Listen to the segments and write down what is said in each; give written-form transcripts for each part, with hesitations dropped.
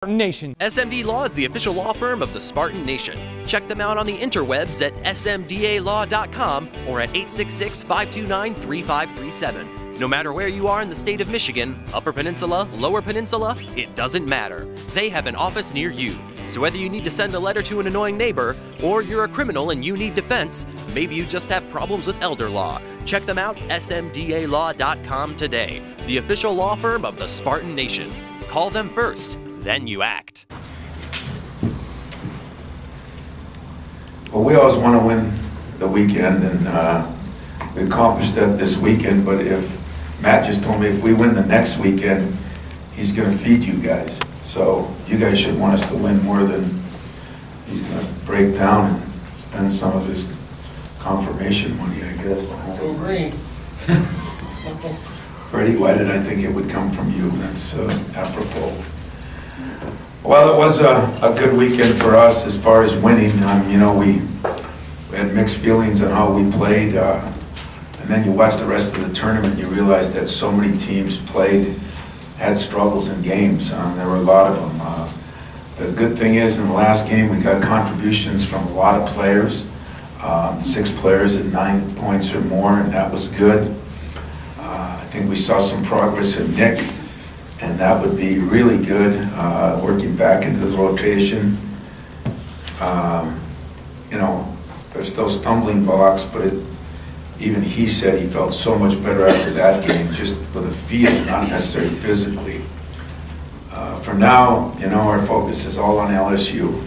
Nation. SMD Law is the official law firm of the Spartan Nation. Check them out on the interwebs at smdalaw.com or at 866-529-3537. No matter where you are in the state of Michigan, Upper Peninsula, Lower Peninsula, it doesn't matter. They have an office near you. So whether you need to send a letter to an annoying neighbor, or you're a criminal and you need defense, maybe you just have problems with elder law, check them out, smdalaw.com today. The official law firm of the Spartan Nation. Call them first. Then you act. Well, we always want to win the weekend, and we accomplished that this weekend, but if Matt just told me if we win the next weekend, he's going to feed you guys. So you guys should want us to win more than he's going to break down and spend some of his confirmation money, I guess. Go green. Freddie, why did I think it would come from you? That's apropos. Well, it was a good weekend for us as far as winning. We had mixed feelings on how we played. And then you watch the rest of the tournament, you realize that so many teams had struggles in games. There were a lot of them. The good thing is, in the last game, we got contributions from a lot of players. 6 players at 9 points or more, and that was good. I think we saw some progress in Nick, and that would be really good, working back into the rotation. There's still stumbling blocks, but even he said he felt so much better after that game, just with a feel, not necessarily physically. For now, our focus is all on LSU.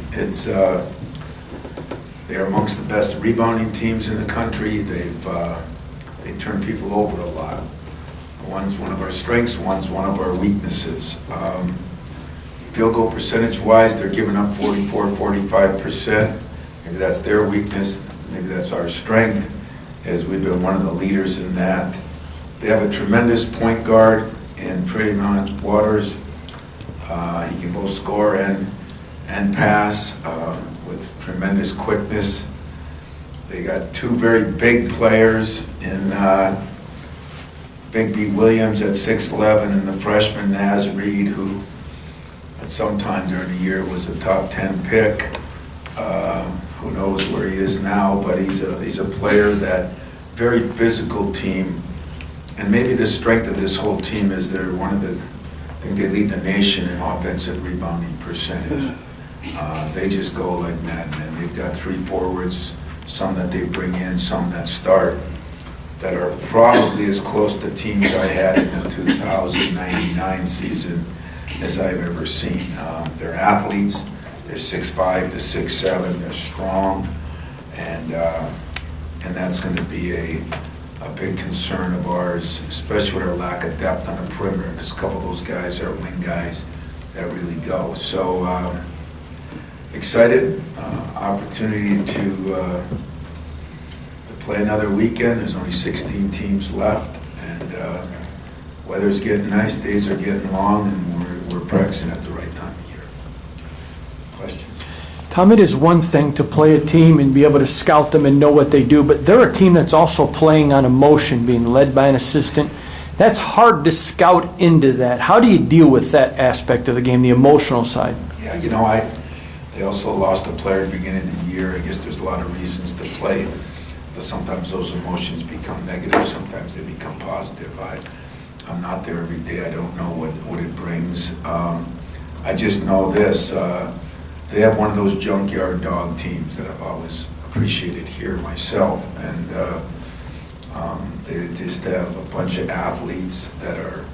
They're amongst the best rebounding teams in the country. They turn people over a lot. One's one of our strengths, one's one of our weaknesses. Field goal percentage-wise, they're giving up 45%. Maybe that's their weakness, maybe that's our strength, as we've been one of the leaders in that. They have a tremendous point guard in Tremont Waters. He can both score and pass with tremendous quickness. They got 2 very big players in Big B. Williams at 6'11", and the freshman Naz Reed, who at some time during the year was a top 10 pick. Who knows where he is now, but he's a player that very physical team. And maybe the strength of this whole team is I think they lead the nation in offensive rebounding percentage. They just go like madmen. They've got 3 forwards, some that they bring in, some that start, that are probably as close to teams I had in the 2099 season as I've ever seen. They're athletes. They're 6'5" to 6'7". They're strong, and that's going to be a big concern of ours, especially with our lack of depth on the perimeter, because a couple of those guys are wing guys that really go. So excited, opportunity to play another weekend. There's only 16 teams left, and weather's getting nice, days are getting long, and we're practicing at the right time of year. Questions? Tom, it is one thing to play a team and be able to scout them and know what they do, but they're a team that's also playing on emotion, being led by an assistant. That's hard to scout into that. How do you deal with that aspect of the game, the emotional side? Yeah, they also lost a player at the beginning of the year. I guess there's a lot of reasons to play. Sometimes those emotions become negative, sometimes they become positive. I'm not there every day. I don't know what it brings. I just know this. They have one of those junkyard dog teams that I've always appreciated here myself. And they just have a bunch of athletes that are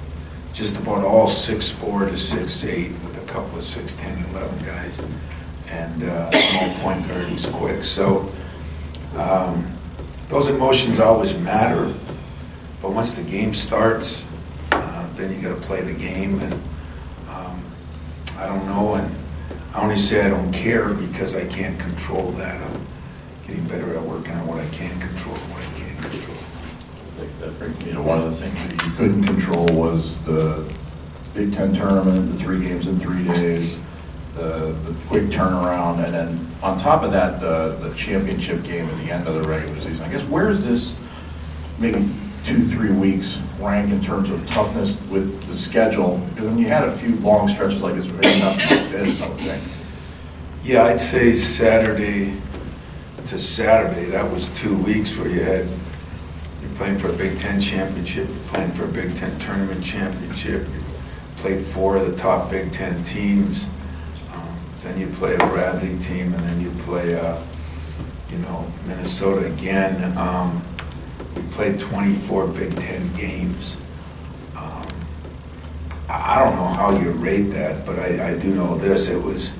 just about all 6'4" to 6'8", with a couple of 6'10", 11 guys, and a small point guard who's quick. So those emotions always matter, but once the game starts, then you got to play the game. And I don't know, and I only say I don't care because I can't control that. I'm getting better at working on what I can control and what I can't control. I think that brings me to one of the things that you couldn't control was the Big Ten tournament, the 3 games in 3 days, the quick turnaround, and then on top of that, the championship game at the end of the regular season. I guess where is this maybe 2-3 weeks rank in terms of toughness with the schedule? Because when you had a few long stretches like this, it was enough to miss, I would think. Yeah, I'd say Saturday to Saturday, that was 2 weeks where you're playing for a Big Ten championship, you're playing for a Big Ten tournament championship, you played 4 of the top Big Ten teams, then you play a Bradley team, and then you play, Minnesota again. We played 24 Big Ten games. I don't know how you rate that, but I do know this. It was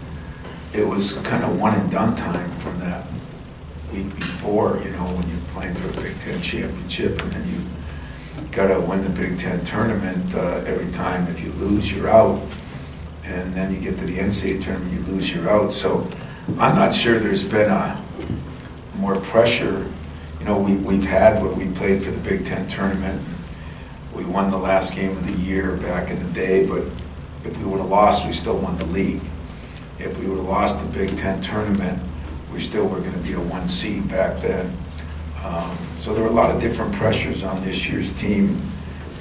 kind of one and done time from that week before, when you're playing for a Big Ten championship, and then you got to win the Big Ten tournament every time. If you lose, you're out. And then you get to the NCAA tournament, you lose, you're out. So I'm not sure there's been more pressure. We've had where we played for the Big Ten tournament. We won the last game of the year back in the day, but if we would have lost, we still won the league. If we would have lost the Big Ten tournament, we still were going to be a 1 seed back then. So there were a lot of different pressures on this year's team,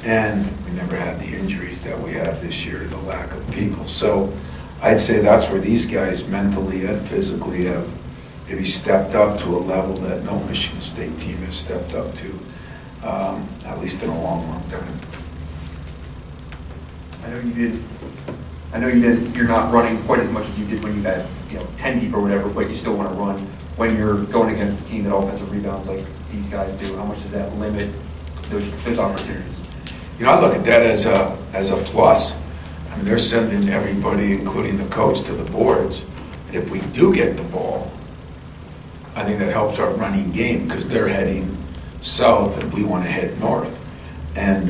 and we never had the injuries that we have this year, the lack of people. So I'd say that's where these guys mentally and physically have maybe stepped up to a level that no Michigan State team has stepped up to, at least in a long, long time. You're not running quite as much as you did when you had 10 deep or whatever, but you still want to run when you're going against a team that offensive rebounds like these guys do. How much does that limit those opportunities? I look at that as a plus. I mean, they're sending everybody, including the coach, to the boards. And if we do get the ball, I think that helps our running game because they're heading south and we want to head north. And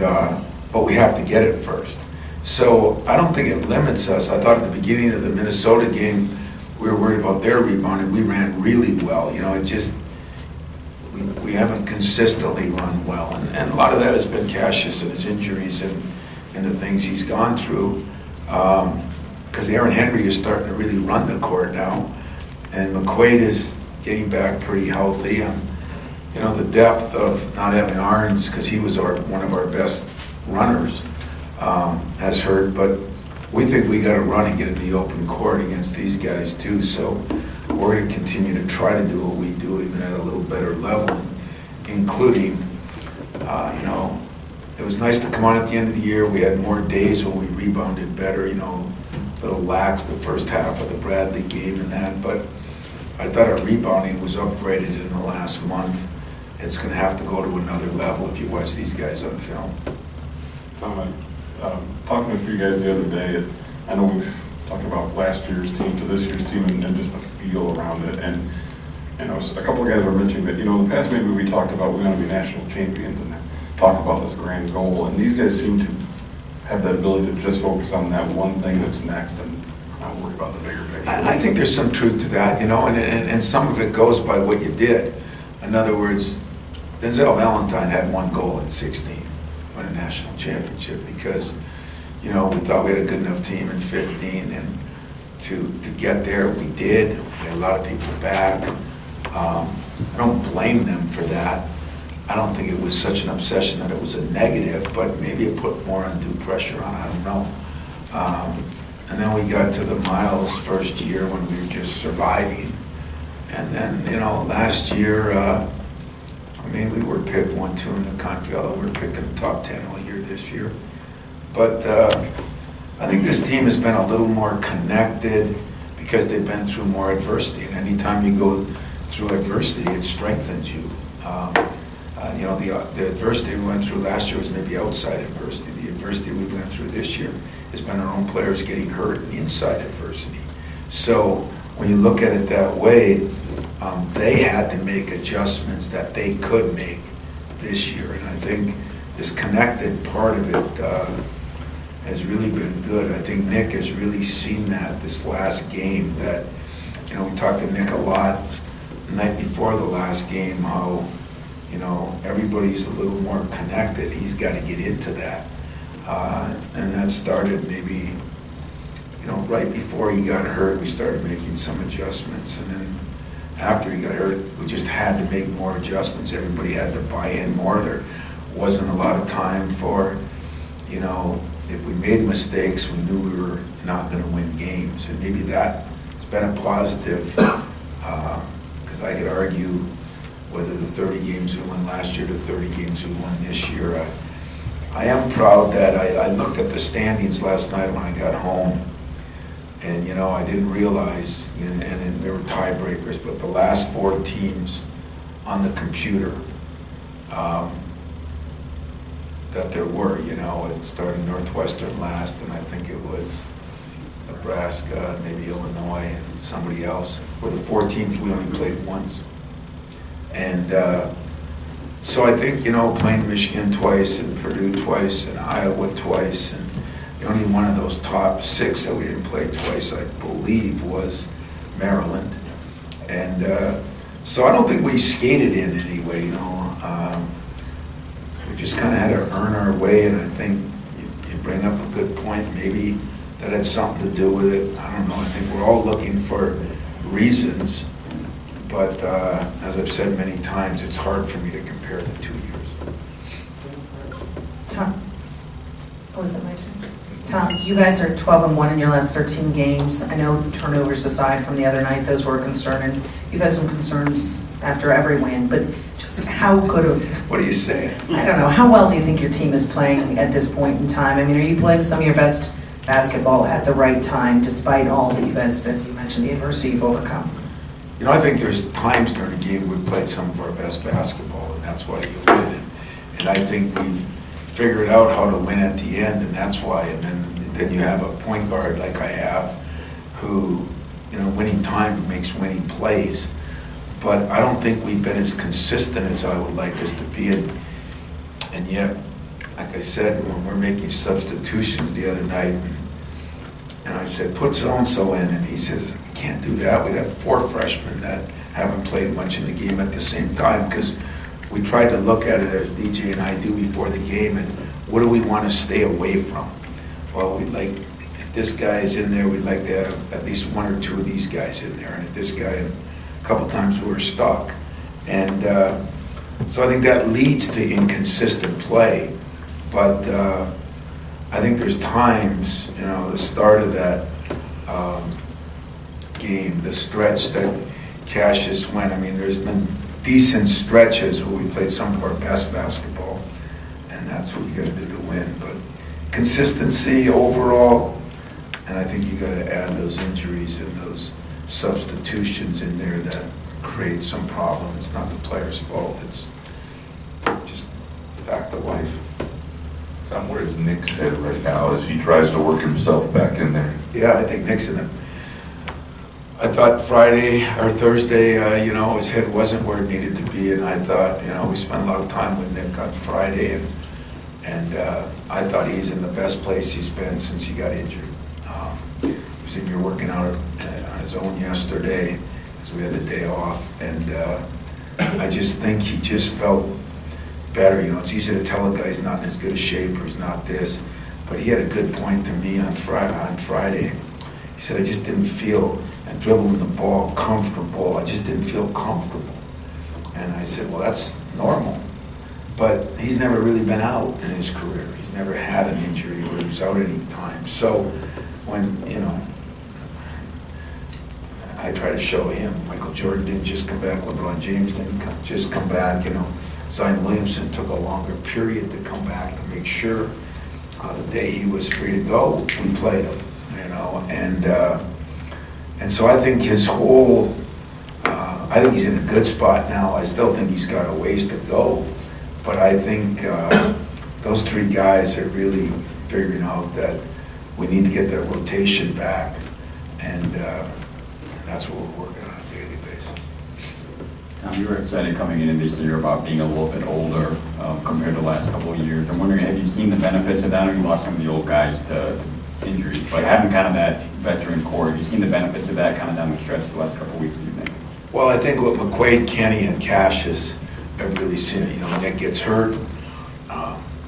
but we have to get it first. So I don't think it limits us. I thought at the beginning of the Minnesota game, we were worried about their rebounding. We ran really well. We haven't consistently run well. And a lot of that has been Cassius and his injuries and the things he's gone through. Because Aaron Henry is starting to really run the court now. And McQuaid is getting back pretty healthy. The depth of not having Arns, because he was one of our best runners, has hurt. But we think we got to run and get in the open court against these guys too. So we're going to continue to try to do what we do, even at a little better level, including, it was nice to come on at the end of the year. We had more days when we rebounded better, a little lax the first half of the Bradley game and that, but I thought our rebounding was upgraded in the last month. It's going to have to go to another level if you watch these guys on film. Tom, talking with you guys the other day, I know we've talked about last year's team to this year's team and just the feel around it. And a couple of guys were mentioning that, in the past maybe we talked about we want to be national champions and talk about this grand goal. And these guys seem to have that ability to just focus on that one thing that's next and not worry about the bigger picture. I think there's some truth to that, and some of it goes by what you did. In other words, Denzel Valentine had one goal at 16, win a national championship, because, we thought we had a good enough team in 15, and to get there, we did. We had a lot of people back. I don't blame them for that. I don't think it was such an obsession that it was a negative, but maybe it put more undue pressure on, I don't know. And then we got to the Miles first year when we were just surviving. And then, last year, we were picked 1-2 in the country, although we were picked in the top 10 all year this year. But I think this team has been a little more connected because they've been through more adversity. And anytime you go through adversity, it strengthens you. The adversity we went through last year was maybe outside adversity. The adversity we went through this year has been our own players getting hurt in inside adversity. So when you look at it that way, they had to make adjustments that they could make this year. And I think this connected part of it has really been good. I think Nick has really seen that this last game, that, we talked to Nick a lot the night before the last game, how, everybody's a little more connected. He's got to get into that. And that started maybe, right before he got hurt, we started making some adjustments. And then after he got hurt, we just had to make more adjustments. Everybody had to buy in more. They're wasn't a lot of time for, you know, if we made mistakes, we knew we were not going to win games. And maybe that's been a positive, because I could argue whether the 30 games we won last year to 30 games we won this year. I am proud that I looked at the standings last night when I got home, and, you know, I didn't realize, you know, and there were tiebreakers, but the last 4 teams on the computer that there were, you know, it started Northwestern last, and I think it was Nebraska, maybe Illinois, and somebody else, were the 4 teams we only played once. And so I think, you know, playing Michigan twice, and Purdue twice, and Iowa twice, and the only one of those top 6 that we didn't play twice, I believe, was Maryland. And so I don't think we skated in anyway, you know. We just kind of had to earn our way, and I think you bring up a good point, maybe that had something to do with it. I don't know. I think we're all looking for reasons, but as I've said many times, it's hard for me to compare the 2 years. Tom, oh, is that my turn? Tom, you guys are 12-1 in your last 13 games. I know turnovers aside from the other night, those were a concern, and you've had some concerns after every win, but just how good of... What are you saying? I don't know. How well do you think your team is playing at this point in time? I mean, are you playing some of your best basketball at the right time, despite all that you guys, as you mentioned, the adversity you've overcome? You know, I think there's times during the game we've played some of our best basketball, and that's why you win. And I think we've figured out how to win at the end, and that's why. And then you have a point guard like I have, who, you know, winning time makes winning plays. But I don't think we've been as consistent as I would like us to be. And yet, like I said, when we're making substitutions the other night, and I said, put so-and-so in, and he says, I can't do that. We'd have 4 freshmen that haven't played much in the game at the same time, because we tried to look at it as DJ and I do before the game, and what do we want to stay away from? Well, we'd like, if this guy is in there, we'd like to have at least 1 or 2 of these guys in there, and if this guy, a couple times we were stuck. And so I think that leads to inconsistent play, but I think there's times, you know, the start of that game, the stretch that Cassius went, I mean, there's been decent stretches where we played some of our best basketball, and that's what you got to do to win. But consistency overall, and I think you got to add those injuries and those substitutions in there that create some problem. It's not the player's fault. It's just a fact of life. Tom, where is Nick's head right now as he tries to work himself back in there? Yeah, I think Nick's in it. I thought Friday or Thursday, you know, his head wasn't where it needed to be, and I thought, you know, we spent a lot of time with Nick on Friday, and I thought he's in the best place he's been since he got injured. He was in here working out on his own yesterday, because we had the day off, and I just think he just felt better. You know, it's easy to tell a guy he's not in as good a shape or he's not this, but he had a good point to me on Friday. He said, I just didn't feel, and dribbling the ball, comfortable. I just didn't feel comfortable. And I said, well, that's normal. But he's never really been out in his career. He's never had an injury where he was out any time. So when, you know, I try to show him, Michael Jordan didn't just come back, LeBron James didn't just come back, you know. Zion Williamson took a longer period to come back to make sure the day he was free to go, we played him, you know. And so I think his whole, I think he's in a good spot now. I still think he's got a ways to go, but I think those 3 guys are really figuring out that we need to get that rotation back, and that's what we're working on a daily basis. You were excited coming into this year about being a little bit older compared to the last couple of years. I'm wondering, have you seen the benefits of that? I know you lost some of the old guys to injuries, but having kind of that veteran core, have you seen the benefits of that kind of down the stretch the last couple of weeks, do you think? Well, I think with McQuaid, Kenny, and Cassius, I've really seen it. You know, Nick gets hurt.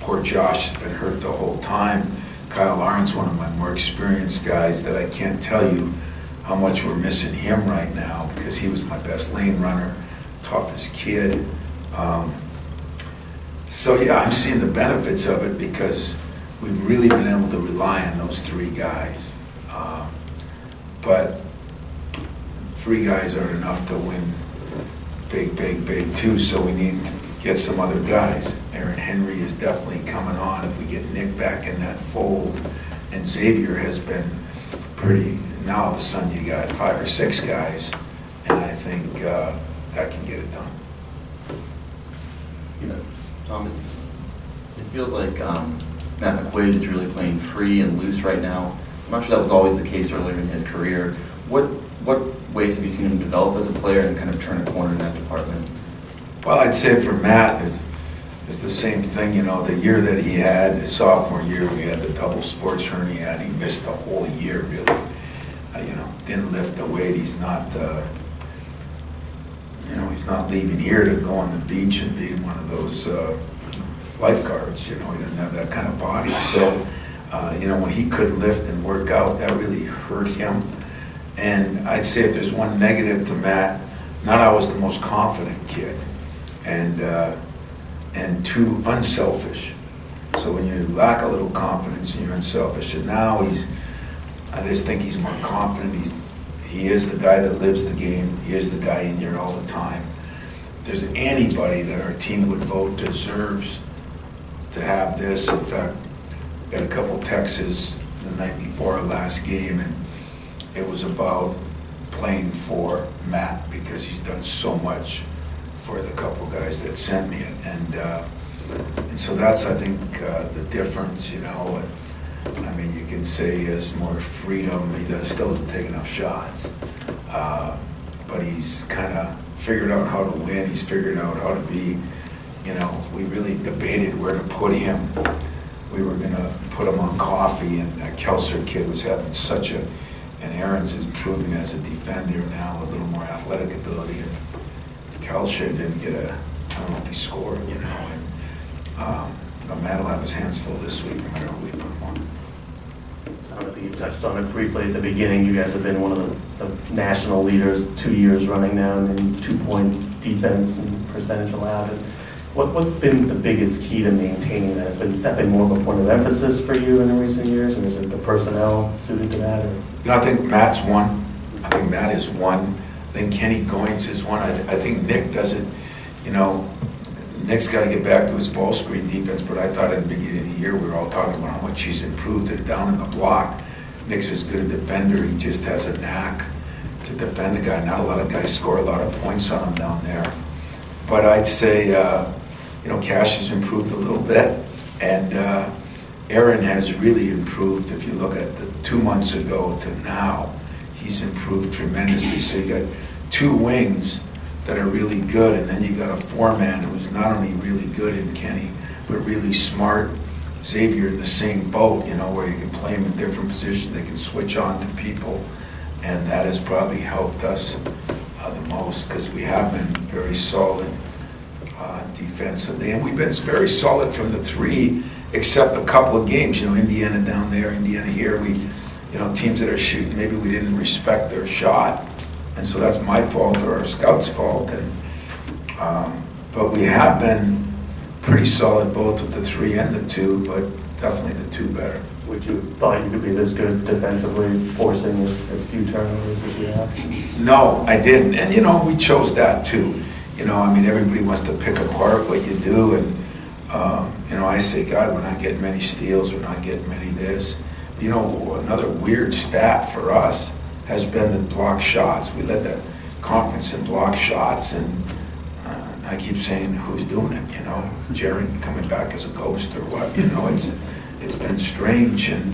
Poor Josh has been hurt the whole time. Kyle Arn's one of my more experienced guys that I can't tell you how much we're missing him right now, because he was my best lane runner, toughest kid. So, yeah, I'm seeing the benefits of it because we've really been able to rely on those three guys. But three guys aren't enough to win big too, so we need to get some other guys. Aaron Henry is definitely coming on if we get Nick back in that fold. And Xavier has been pretty, now all of a sudden you got 5 or 6 guys, and I think that can get it done. You know, Tom, it feels like Matt McQuaid is really playing free and loose right now. I'm not sure that was always the case earlier in his career. What ways have you seen him develop as a player and kind of turn a corner in that department? Well, I'd say for Matt is the same thing. You know, the year that he had, his sophomore year, we had the double sports hernia, and he missed the whole year really. You know, didn't lift the weight. He's not, you know, he's not leaving here to go on the beach and be one of those lifeguards. You know, he doesn't have that kind of body. So, you know, when he couldn't lift and work out, that really hurt him. And I'd say if there's one negative to Matt, not always the most confident kid, and too unselfish. So when you lack a little confidence and you're unselfish, and now I just think he's more confident. He is the guy that lives the game. He is the guy in here all the time. If there's anybody that our team would vote deserves to have this, in fact, got a couple texts the night before our last game, and it was about playing for Matt because he's done so much for the couple guys that sent me it, and so that's, I think, the difference. You know, I mean, you can say he has more freedom. He still doesn't take enough shots, but he's kind of figured out how to win. He's figured out how to be. You know, we really debated where to put him. We were going to put him on Coffee, and that Kelser kid was having such a. And Aaron's is improving as a defender now with a little more athletic ability. And Kelser didn't get I don't know if he scored, you know. And but Matt will have his hands full this week, no matter who we put him on. I think you touched on it briefly at the beginning. You guys have been one of the national leaders 2 years running now in 2-point defense and percentage allowed. And what's been the biggest key to maintaining that? Has that been more of a point of emphasis for you in recent years, or is it the personnel suited to that? Or? You know, I think Matt's one. I think Matt is one. I think Kenny Goins is one. I think Nick does it. You know, Nick's got to get back to his ball screen defense, but I thought at the beginning of the year we were all talking about how much he's improved it down in the block. Nick's as good a defender. He just has a knack to defend a guy. Not a lot of guys score a lot of points on him down there. But I'd say, you know, Cash has improved a little bit, and Aaron has really improved. If you look at the 2 months ago to now, he's improved tremendously. So you got 2 wings that are really good, and then you got a 4-man who's not only really good in Kenny, but really smart. Xavier in the same boat, you know, where you can play him in different positions. They can switch on to people, and that has probably helped us the most because we have been very solid defensively, and we've been very solid from the 3, except a couple of games. You know, Indiana down there, Indiana here. You know, teams that are shooting, maybe we didn't respect their shot, and so that's my fault or our scouts' fault. And but we have been pretty solid both with the 3 and the 2, but definitely the 2 better. Would you have thought you could be this good defensively, forcing as few turnovers as you have? No, I didn't, and you know, we chose that too. You know, I mean, everybody wants to pick apart what you do, and you know, I say, God, we're not getting many steals, we're not getting many this. You know, another weird stat for us has been the block shots. We led the conference in block shots, and I keep saying, who's doing it? You know, Jared coming back as a ghost or what? You know, it's been strange, and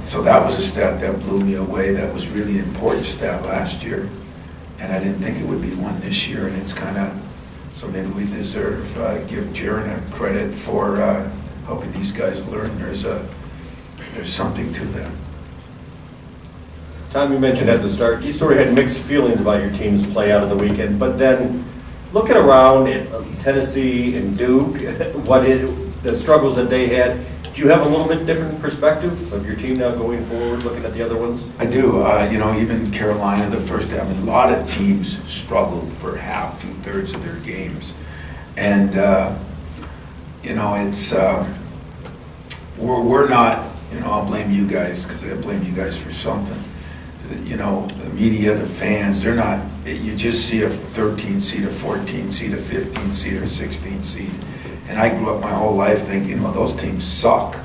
so that was a stat that blew me away. That was really an important stat last year, and I didn't think it would be one this year, and it's kind of, so maybe we deserve give Jared a credit for helping these guys learn there's something to that. Tom, you mentioned at the start, you sort of had mixed feelings about your team's play out of the weekend, but then looking around at Tennessee and Duke, the struggles that they had, do you have a little bit different perspective of your team now going forward, looking at the other ones? I do. You know, even Carolina, the first half, I mean, a lot of teams struggled for half, 2/3 of their games. And, you know, it's, we're not, you know, I'll blame you guys, because I blame you guys for something. You know, the media, the fans, they're not, you just see a 13 seed, a 14 seed, a 15 seed, or a 16 seed. And I grew up my whole life thinking, well, those teams suck,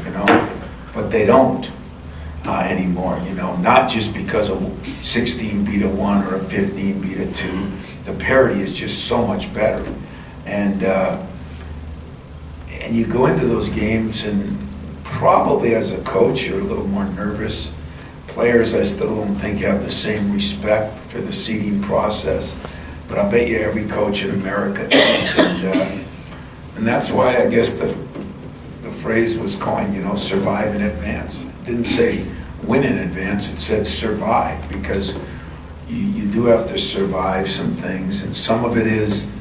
you know, but they don't anymore, you know, not just because a 16 beat a 1 or a 15 beat a 2. The parity is just so much better. And you go into those games, and probably as a coach, you're a little more nervous. Players, I still don't think have the same respect for the seeding process, but I bet you every coach in America does. And that's why I guess the phrase was coined, you know, survive in advance. It didn't say win in advance, it said survive, because you do have to survive some things, and some of it is,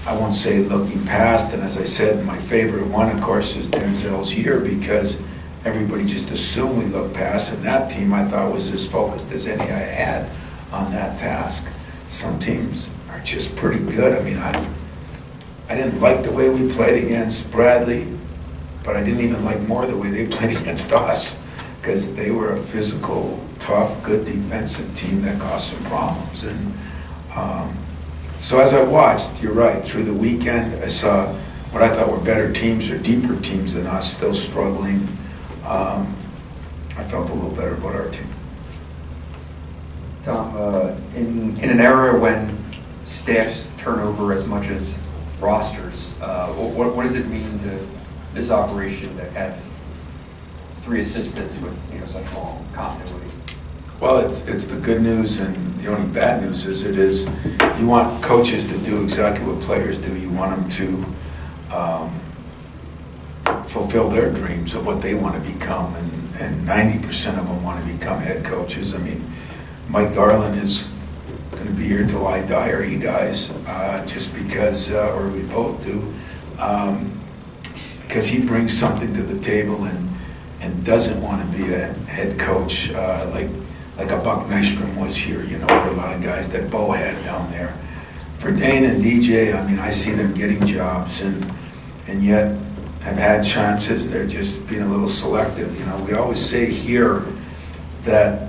I won't say looking past, and as I said, my favorite one, of course, is Denzel's year, because everybody just assumed we looked past, and that team I thought was as focused as any I had on that task. Some teams are just pretty good. I mean, I didn't like the way we played against Bradley, but I didn't even like more the way they played against us, because they were a physical, tough, good defensive team that caused some problems. And so as I watched, you're right, through the weekend, I saw what I thought were better teams or deeper teams than us still struggling. I felt a little better about our team. Tom, in an era when staffs turn over as much as rosters, what does it mean to this operation to have 3 assistants with, you know, such long continuity? Well, it's the good news, and the only bad news is you want coaches to do exactly what players do. You want them to fulfill their dreams of what they want to become, and 90% of them want to become head coaches. I mean, Mike Garland is going to be here till I die or he dies, just because, or we both do, because he brings something to the table and doesn't want to be a head coach like a Buck Nystrom was here, you know, or a lot of guys that Bo had down there. For Dane and DJ, I mean, I see them getting jobs and yet have had chances. They're just being a little selective. You know, we always say here that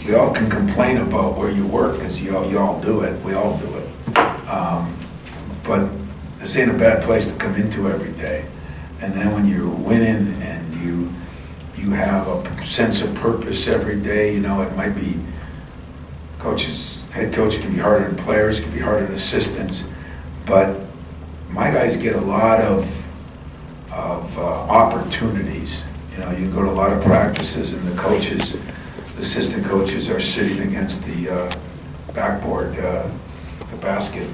we all can complain about where you work, because you all do it. We all do it. But this ain't a bad place to come into every day. And then when you're winning and you have a sense of purpose every day, you know, it might be head coach can be harder than players, can be harder than assistants, but my guys get a lot of opportunities. You know, you go to a lot of practices, and the coaches, the assistant coaches, are sitting against the backboard, the basket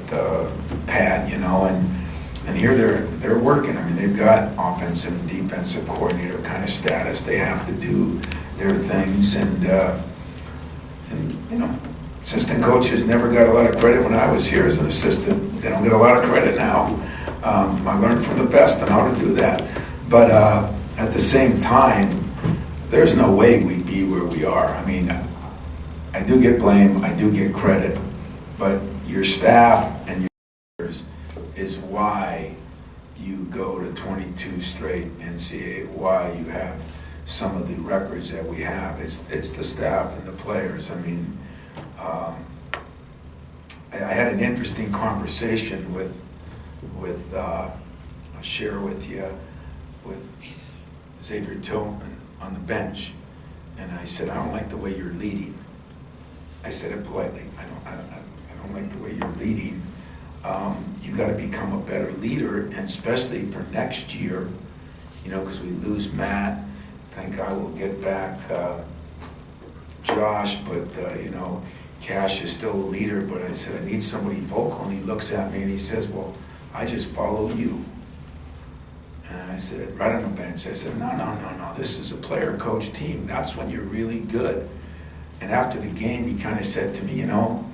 pad, you know, and here they're working. I mean, they've got offensive and defensive coordinator kind of status. They have to do their things, and you know, assistant coaches never got a lot of credit when I was here as an assistant. They don't get a lot of credit now. I learned from the best on how to do that. But at the same time, there's no way we'd be where we are. I mean, I do get blame, I do get credit, but your staff and your is why you go to 22 straight NCAA, why you have some of the records that we have. It's the staff and the players. I mean, I had an interesting conversation with I'll share with you, with Xavier Tillman on the bench, and I said, I don't like the way you're leading. I said it politely. I don't like the way you're leading. You got to become a better leader, and especially for next year, you know, because we lose Matt. Thank God we'll get back Josh, but you know, Cash is still a leader. But I said I need somebody vocal, and he looks at me and he says, "Well, I just follow you." And I said, right on the bench, I said, no, this is a player-coach team. That's when you're really good. And after the game, he kind of said to me, you know,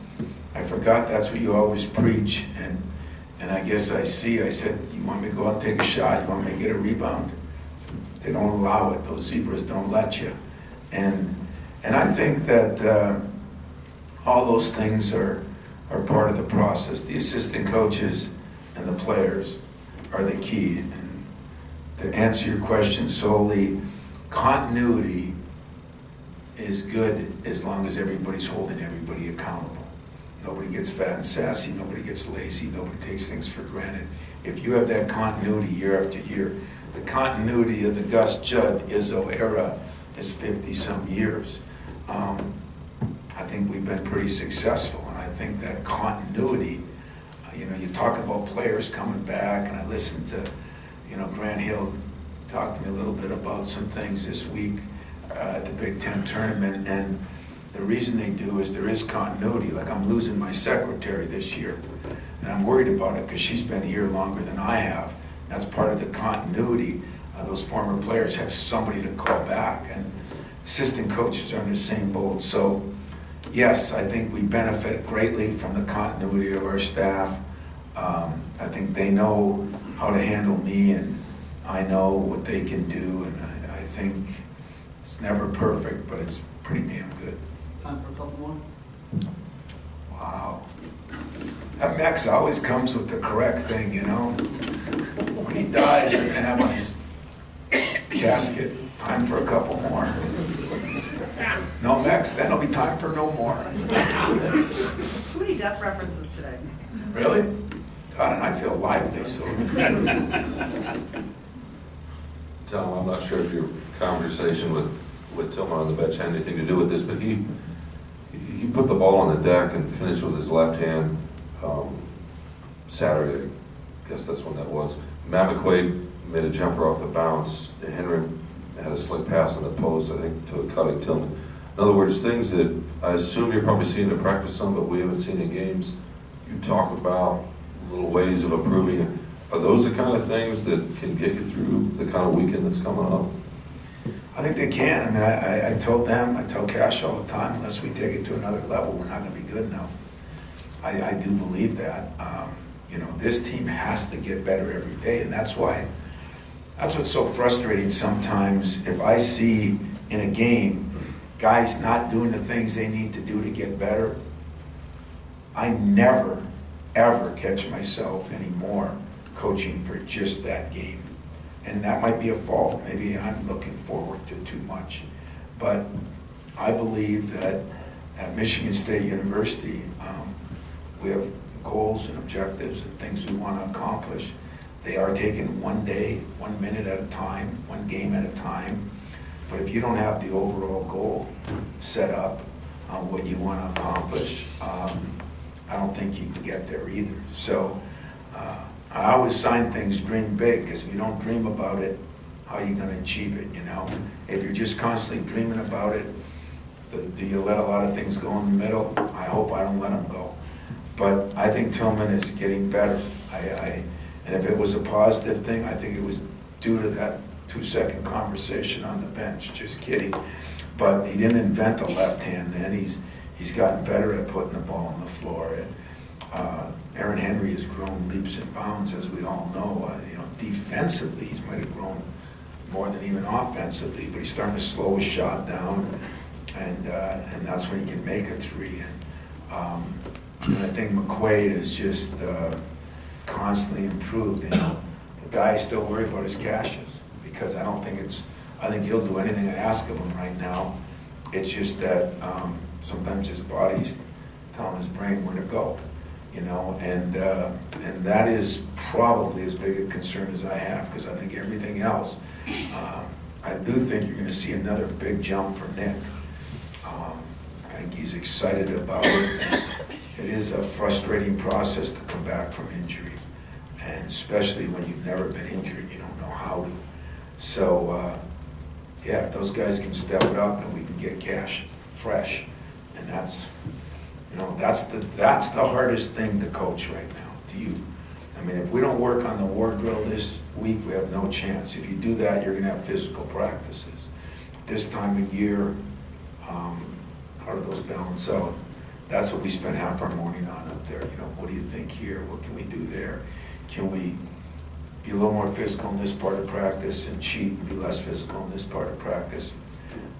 I forgot that's what you always preach. And I guess I said, you want me to go out and take a shot? You want me to get a rebound? They don't allow it. Those zebras don't let you. And I think that all those things are part of the process. The assistant coaches and the players are the key. And to answer your question solely, continuity is good as long as everybody's holding everybody accountable. Nobody gets fat and sassy, nobody gets lazy, nobody takes things for granted. If you have that continuity year after year, the continuity of the Gus Judd, Izzo era is 50-some years. I think we've been pretty successful, and I think that continuity, you talk about players coming back, and I listened to, Grant Hill talk to me a little bit about some things this week at the Big Ten tournament, and the reason they do is there is continuity. Like, I'm losing my secretary this year, and I'm worried about it because she's been here longer than I have. That's part of the continuity. Those former players have somebody to call back, and assistant coaches are in the same boat. So, yes, I think we benefit greatly from the continuity of our staff. I think they know how to handle me, and I know what they can do, and I think it's never perfect, but it's pretty damn good. Time for a couple more? Wow. That Max always comes with the correct thing, When he dies, they're going to have on his casket, time for a couple more. No, Max, then it'll be time for no more. Too many death references today. Really? God, and I feel lively, so. Tom, I'm not sure if your conversation with Tillman on the bench had anything to do with this, but he put the ball on the deck and finished with his left hand Saturday. I guess that's when that was. Matt McQuaid made a jumper off the bounce. Henry had a slick pass on the post, I think, to a cutting Tillman. In other words, things that I assume you're probably seeing in practice some, but we haven't seen in games. You talk about little ways of improving it. Are those the kind of things that can get you through the kind of weekend that's coming up? I think they can. I mean, I told them, I tell Cash all the time, unless we take it to another level, we're not going to be good enough. I do believe that. This team has to get better every day, and that's what's so frustrating sometimes. If I see in a game guys not doing the things they need to do to get better, I never, ever catch myself anymore coaching for just that game. And that might be a fault. Maybe I'm looking forward to too much. But I believe that at Michigan State University, we have goals and objectives and things we want to accomplish. They are taken one day, 1 minute at a time, one game at a time. But if you don't have the overall goal set up on what you want to accomplish, I don't think you can get there either. So I always sign things dream big, because if you don't dream about it, how are you going to achieve it, If you're just constantly dreaming about it, do you let a lot of things go in the middle? I hope I don't let them go. But I think Tillman is getting better. And if it was a positive thing, I think it was due to that 2-second conversation on the bench. Just kidding. But he didn't invent the left hand then. He's gotten better at putting the ball on the floor. And Aaron Henry has grown leaps and bounds, as we all know. Defensively, he's might have grown more than even offensively, but he's starting to slow his shot down, and that's when he can make a three. And I think McQuaid is just constantly improved. The guy is still worried about his cashes, because I think he'll do anything I ask of him right now. It's just that sometimes his body's telling his brain where to go. And that is probably as big a concern as I have, because I think everything else, I do think you're going to see another big jump for Nick. I think he's excited about it. It is a frustrating process to come back from injury, and especially when you've never been injured, you don't know how to. So, if those guys can step it up and we can get Cash fresh, and that's the hardest thing to coach right now. If we don't work on the war drill this week, we have no chance. If you do that, you're going to have physical practices. This time of year, how do those balance out? That's what we spend half our morning on up there. What do you think here? What can we do there? Can we be a little more physical in this part of practice and cheat and be less physical in this part of practice?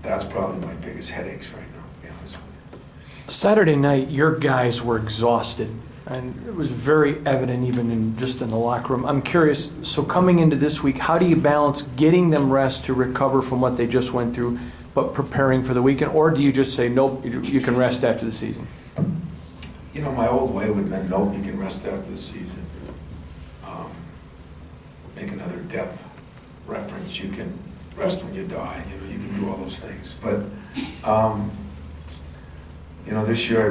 That's probably my biggest headaches right now, to be honest with you. Saturday night, your guys were exhausted. And it was very evident even in just in the locker room. I'm curious, so coming into this week, how do you balance getting them rest to recover from what they just went through, but preparing for the weekend? Or do you just say, nope, you can rest after the season? You know, my old way would have been, nope, you can rest after the season. Make another depth reference, you can rest when you die, you know, you can do all those things. But, you know, this year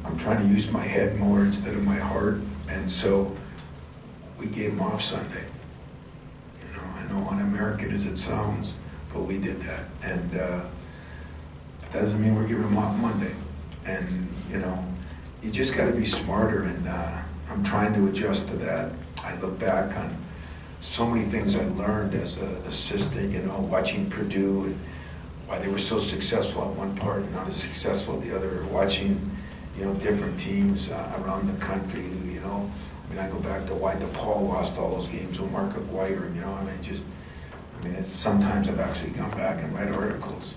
I'm trying to use my head more instead of my heart, and so we gave them off Sunday. You know, I know un-American as it sounds, but we did that. And that doesn't mean we're giving them off Monday. And, you know, you just got to be smarter, and I'm trying to adjust to that. I look back on so many things I learned as an assistant, you know, watching Purdue and why they were so successful at one part and not as successful at the other, or watching, you know, different teams around the country, you know. I mean, I go back to why DePaul lost all those games with Mark Aguirre, you know, I mean, it's sometimes I've actually gone back and read articles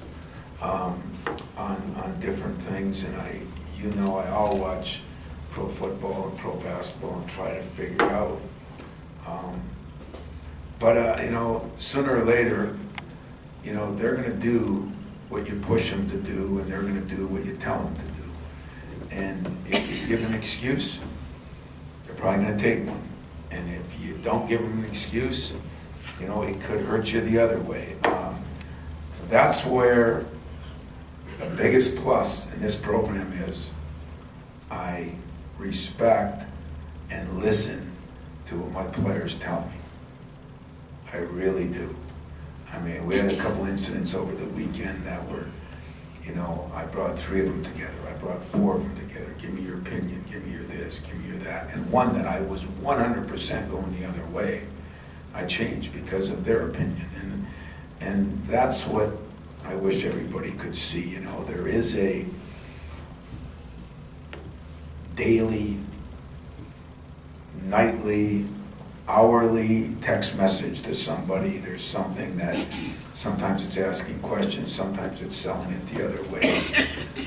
on different things, and I'll watch pro football and pro basketball and try to figure out. But you know, sooner or later, you know, they're going to do what you push them to do, and they're going to do what you tell them to do. And if you give them an excuse, they're probably going to take one. And if you don't give them an excuse, you know, it could hurt you the other way. That's where the biggest plus in this program is I respect and listen to what my players tell me. I really do. I mean, we had a couple incidents over the weekend that were, you know, I brought 3 of them together. I brought 4 of them together. Give me your opinion. Give me your this. Give me your that. And one that I was 100% going the other way, I changed because of their opinion. And that's what I wish everybody could see. You know, there is a daily, nightly, hourly text message to somebody. There's something that sometimes it's asking questions, sometimes it's selling it the other way.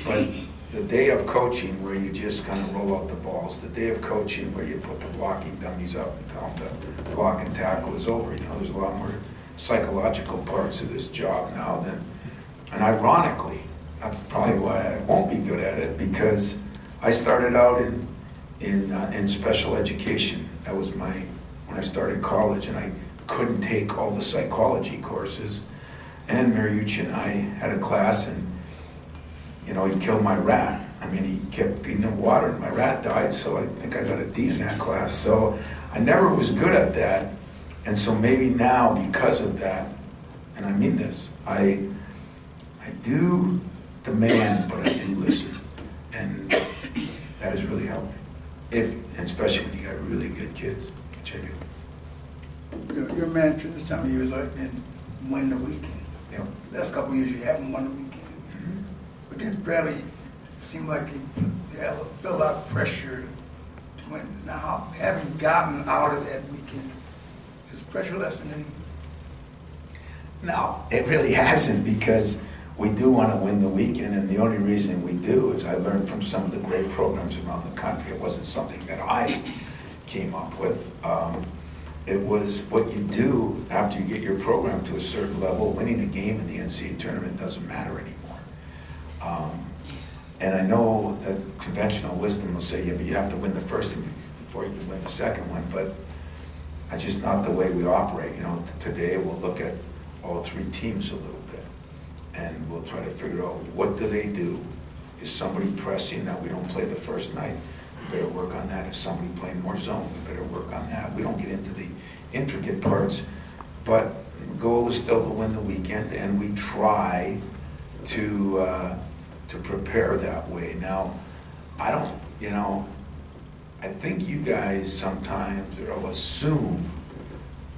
But the day of coaching where you just kind of roll out the balls, the day of coaching where you put the blocking dummies up and tell them to block and tackle is over. You know, there's a lot more psychological parts of this job now than, and ironically, that's probably why I won't be good at it, because I started out in special education. That was when I started college, and I couldn't take all the psychology courses. And Mariucci and I had a class, and, you know, he killed my rat. I mean, he kept feeding him water, and my rat died, so I think I got a D in that class. So I never was good at that. And so maybe now, because of that, and I mean this, I do demand, but I do listen. And that has really helped me. Especially when you got really good kids, which I do. Your mantra this time of year has always been win the weekend. Yep. Last couple of years you haven't won the weekend. Mm-hmm. Against Bradley, it seemed like you felt a lot of pressure to win. Now, having gotten out of that weekend, is pressure lessening? No, it really hasn't, because we do want to win the weekend, and the only reason we do is I learned from some of the great programs around the country. It wasn't something that I came up with. It was what you do after you get your program to a certain level. Winning a game in the NCAA tournament doesn't matter anymore. And I know that conventional wisdom will say, yeah, but you have to win the first one before you can win the second one, but that's just not the way we operate. You know, today we'll look at all 3 teams a little bit, and we'll try to figure out what do they do. Is somebody pressing that we don't play the first night? We better work on that. Is somebody playing more zone? We better work on that. We don't get into the intricate parts, but the goal is still to win the weekend, and we try to prepare that way. Now, I don't, you know, I think you guys sometimes will assume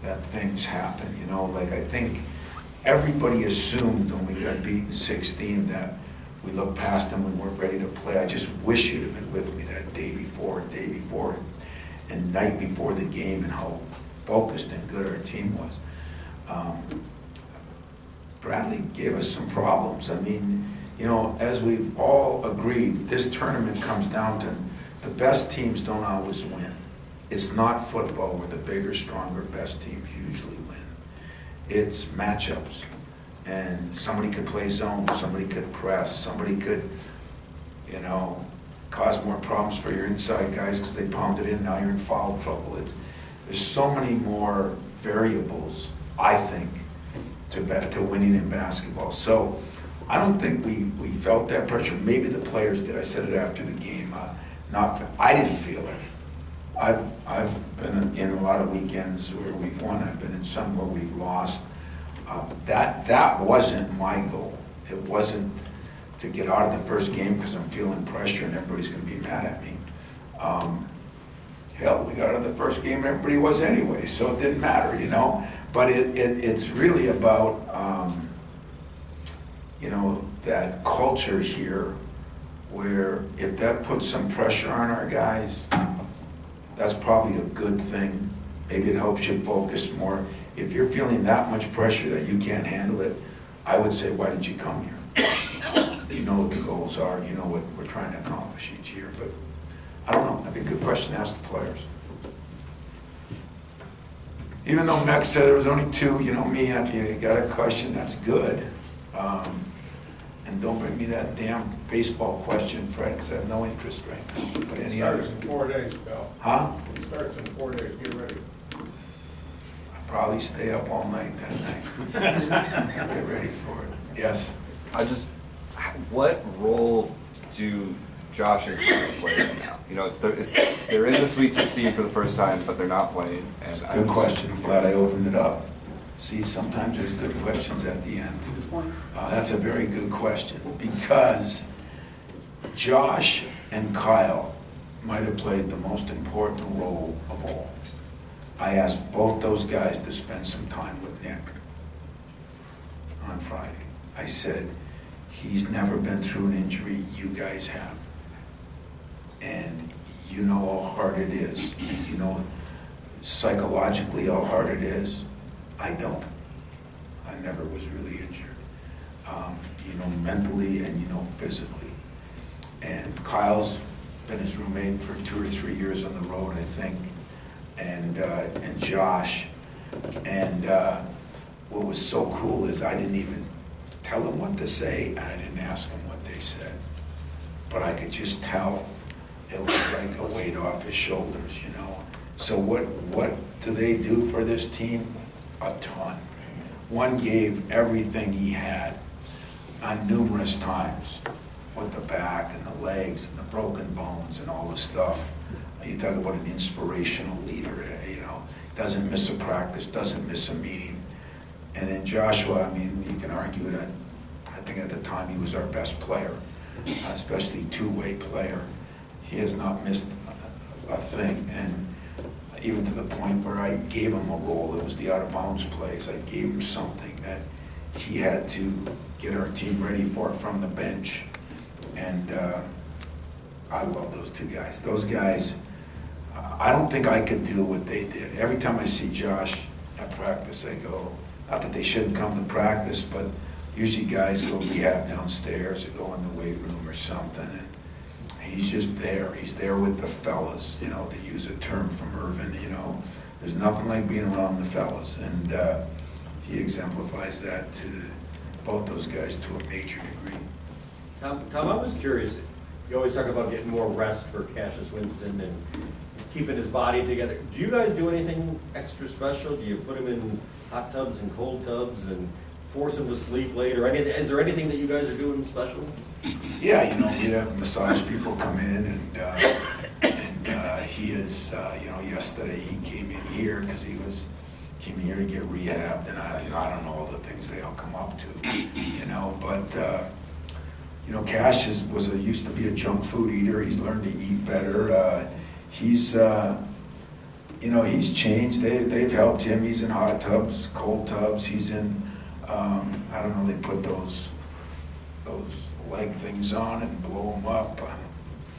that things happen, you know, like I think everybody assumed when we got beaten 16 that we looked past them, we weren't ready to play. I just wish you'd have been with me that day before, and night before the game, and how focused and good our team was. Bradley gave us some problems. I mean, you know, as we've all agreed, this tournament comes down to the best teams don't always win. It's not football where the bigger, stronger, best teams usually win. It's matchups. And somebody could play zone, somebody could press, somebody could, you know, cause more problems for your inside guys because they pounded in, now you're in foul trouble. There's so many more variables, I think, to winning in basketball. So I don't think we felt that pressure. Maybe the players did. I said it after the game. I didn't feel it. I've been in a lot of weekends where we've won. I've been in some where we've lost. That wasn't my goal. It wasn't to get out of the first game because I'm feeling pressure and everybody's going to be mad at me. Hell, we got out of the first game and everybody was anyway, so it didn't matter, you know. But it's really about, you know, that culture here where if that puts some pressure on our guys, that's probably a good thing. Maybe it helps you focus more. If you're feeling that much pressure that you can't handle it, I would say, why did you come here? You know what the goals are, you know what we're trying to accomplish each year, but I don't know, that'd be a good question to ask the players. Even though Max said there was only two, you know me, if you got a question, that's good. And don't bring me that damn baseball question, Fred, because I have no interest right now. But any others? It starts in 4 days, Bill. Huh? It starts in 4 days, get ready. I'll probably stay up all night that night. Get ready for it. Yes? What role do Josh and Kyle play right now? You know, they're in the Sweet 16 for the first time, but they're not playing. And Good question. I'm glad I opened it up. See, sometimes there's good questions at the end. That's a very good question because Josh and Kyle might have played the most important role of all. I asked both those guys to spend some time with Nick on Friday. I said, he's never been through an injury you guys have. And you know how hard it is. And you know psychologically how hard it is. I don't. I never was really injured. You know, mentally and you know physically. And Kyle's been his roommate for 2 or 3 years on the road, I think. And Josh. And what was so cool is I didn't even tell him what to say, and I didn't ask him what they said. But I could just tell it was like a weight off his shoulders, you know. So what do they do for this team? A ton. One gave everything he had on numerous times with the back and the legs and the broken bones and all the stuff. You talk about an inspirational leader, you know, doesn't miss a practice, doesn't miss a meeting. And then Joshua, I mean, you can argue that I think at the time he was our best player, especially two-way player. He has not missed a thing. And even to the point where I gave him a role, it was the out-of-bounds plays. I gave him something that he had to get our team ready for from the bench. And I love those two guys. Those guys, I don't think I could do what they did. Every time I see Josh at practice, I go, not that they shouldn't come to practice, but usually guys go rehab downstairs or go in the weight room or something. And he's just there. He's there with the fellas, you know, to use a term from Irvin, you know. There's nothing like being around the fellas. And he exemplifies that to both those guys to a major degree. Tom, I was curious. You always talk about getting more rest for Cassius Winston and keeping his body together. Do you guys do anything extra special? Do you put him in hot tubs and cold tubs and force him to sleep late or anything? Is there anything that you guys are doing special? Yeah, you know, we have massage people come in and he is, you know, yesterday he came in here because he came in here to get rehabbed, and I don't know all the things they all come up to, you know, but you know, Cash used to be a junk food eater. He's learned to eat better. He's you know, he's changed. They've helped him. He's in hot tubs, cold tubs. He's in I don't know. They put those leg things on and blow them up.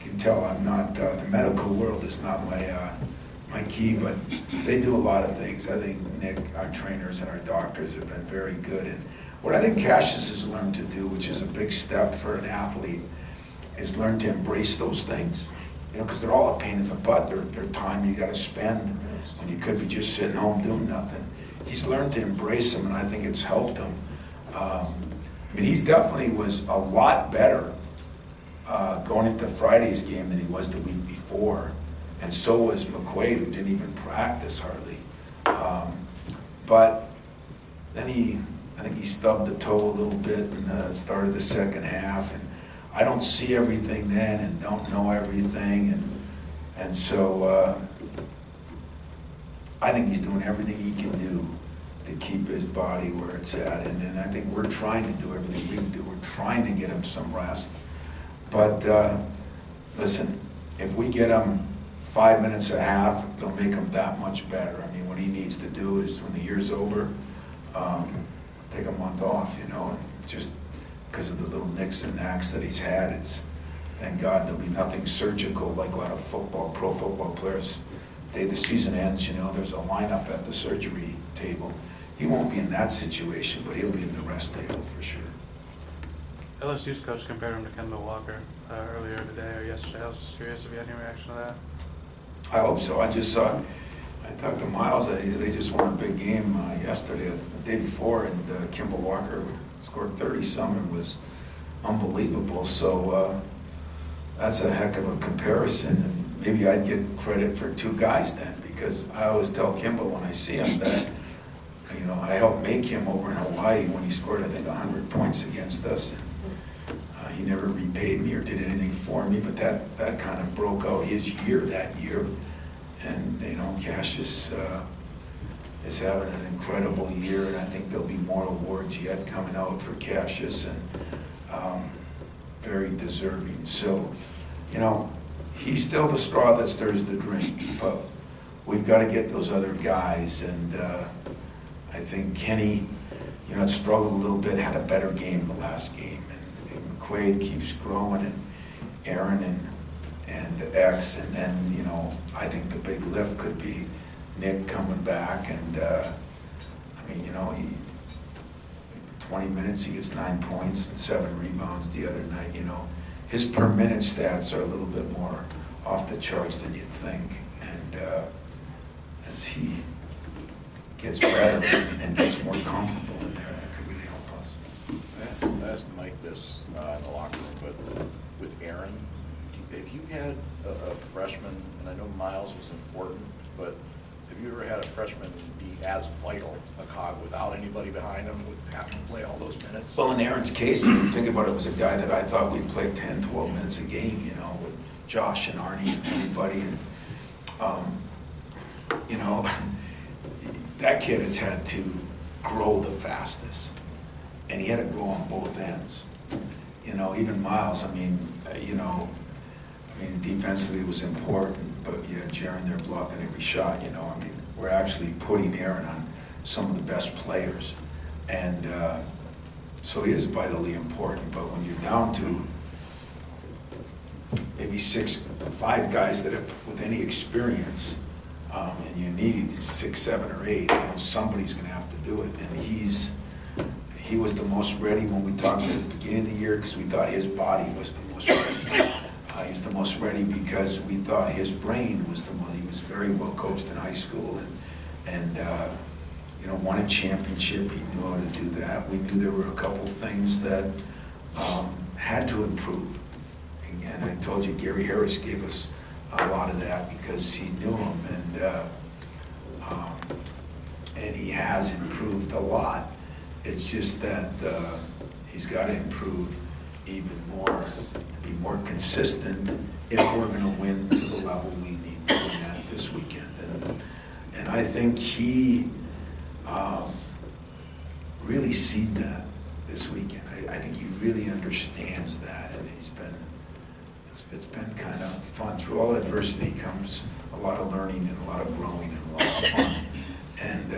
You can tell I'm not the medical world is not my key, but they do a lot of things. I think Nick, our trainers and our doctors have been very good. And what I think Cassius has learned to do, which is a big step for an athlete, is learn to embrace those things you know, because they're all a pain in the butt. They're time you got to spend when you could be just sitting home doing nothing. He's learned to embrace them, and I think it's helped him. I mean, he's definitely was a lot better going into Friday's game than he was the week before. And so was McQuaid, who didn't even practice hardly. But then I think he stubbed the toe a little bit and started the second half. And I don't see everything then and don't know everything. And so I think he's doing everything he can do to keep his body where it's at. And I think we're trying to do everything we can do. We're trying to get him some rest. But listen, if we get him 5 minutes a half, it'll make him that much better. I mean, what he needs to do is when the year's over, take a month off, you know, and just because of the little nicks and knacks that he's had, it's, thank God there'll be nothing surgical like a lot of pro football players. The day the season ends, you know, there's a lineup at the surgery table. He won't be in that situation, but he'll be in the rest table for sure. LSU's coach compared him to Kemba Walker earlier today or yesterday. I was just curious if you had any reaction to that. I hope so. I just saw, I talked to Miles, they just won a big game yesterday, the day before, and Kemba Walker scored 30-some and was unbelievable. So that's a heck of a comparison, and maybe I'd get credit for two guys then, because I always tell Kemba when I see him that, you know, I helped make him over in Hawaii when he scored, I think, 100 points against us. And, he never repaid me or did anything for me, but that kind of broke out his year that year. And, you know, Cassius is having an incredible year, and I think there'll be more awards yet coming out for Cassius, and very deserving. So, you know, he's still the straw that stirs the drink, but we've got to get those other guys. And I think Kenny, you know, struggled a little bit, had a better game the last game. McQuaid keeps growing, and Aaron and X, and then, you know, I think the big lift could be Nick coming back, and I mean, you know, 20 minutes, he gets 9 points and 7 rebounds the other night. You know, his per minute stats are a little bit more off the charts than you'd think, and as he gets better and gets more comfortable in there, that could really help us. I asked Mike this in the locker room, but with Aaron, have you had a freshman, and I know Miles was important, but have you ever had a freshman be as vital a cog without anybody behind him, with having to play all those minutes? Well, in Aaron's case, if you think about it, was a guy that I thought we'd play 10, 12 minutes a game, you know, with Josh and Arnie and everybody. And, you know, that kid has had to grow the fastest. And he had to grow on both ends. You know, even Miles, I mean, you know, defensively it was important, but yeah, Jaron there blocking every shot, you know. I mean, we're actually putting Aaron on some of the best players. And so he is vitally important, but when you're down to maybe 5 guys that have, with any experience, and you need 6, 7, or 8, you know, somebody's gonna have to do it. And he was the most ready when we talked at the beginning of the year, because we thought his body was the most ready. He's the most ready because we thought his brain was the most. He was very well coached in high school, and you know, won a championship. He knew how to do that. We knew there were a couple things that had to improve. And I told you, Gary Harris gave us a lot of that because he knew him, and he has improved a lot. It's just that he's got to improve even more, be more consistent if we're going to win to the level we need to win at this weekend. And I think he really seed that this weekend. I think he really understands that, and it's been kind of fun. Through all adversity comes a lot of learning and a lot of growing and a lot of fun. And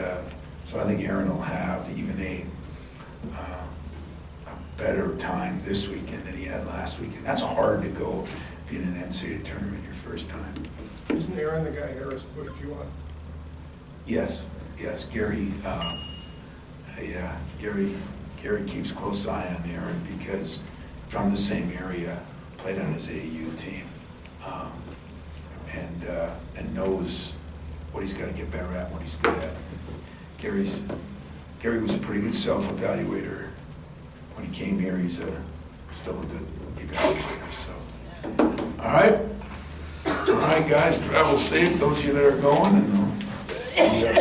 so I think Aaron will have even a better time this weekend than he had last weekend. That's hard to go be in an NCAA tournament your first time. Isn't Aaron the guy Harris pushed you on? Yes, Gary. Gary keeps close eye on Aaron because from the same area, played on his AAU team. and knows what he's got to get better at, what he's good at. Gary was a pretty good self-evaluator when he came here. He's still a good evaluator. So, all right, guys, travel safe. Those of you that are going, and see you